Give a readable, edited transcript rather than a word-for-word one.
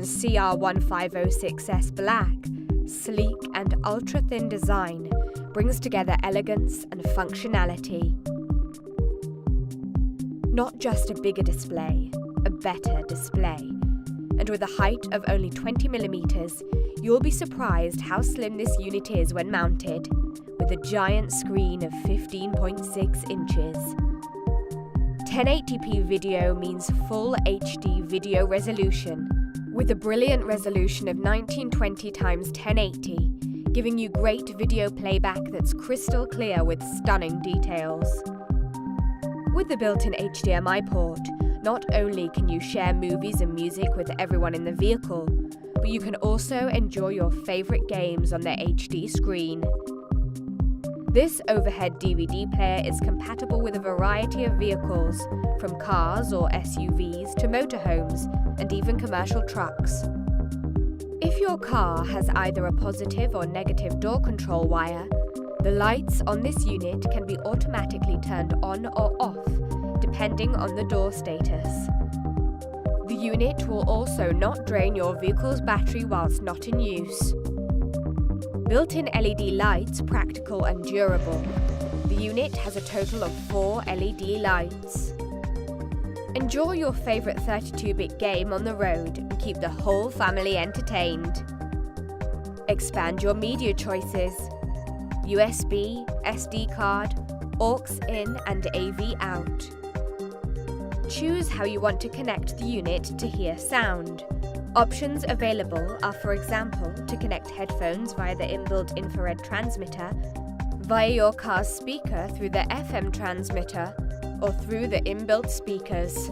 Xtrons CR1506S Black, sleek and ultra-thin design brings together elegance and functionality. Not just a bigger display, a better display. And with a height of only 20mm, you'll be surprised how slim this unit is when mounted, with a giant screen of 15.6 inches. 1080p video means full HD video resolution, with a brilliant resolution of 1920x1080, giving you great video playback that's crystal clear with stunning details. With the built-in HDMI port, not only can you share movies and music with everyone in the vehicle, but you can also enjoy your favorite games on their HD screen. This overhead DVD player is compatible with a variety of vehicles, from cars or SUVs to motorhomes and even commercial trucks. If your car has either a positive or negative door control wire, the lights on this unit can be automatically turned on or off, depending on the door status. The unit will also not drain your vehicle's battery whilst not in use. Built-in LED lights, practical and durable. The unit has a total of 4 LED lights. Enjoy your favourite 32-bit game on the road and keep the whole family entertained. Expand your media choices. USB, SD card, aux in and AV out. Choose how you want to connect the unit to hear sound. Options available are, for example, to connect headphones via the inbuilt infrared transmitter, via your car's speaker through the FM transmitter, or through the inbuilt speakers.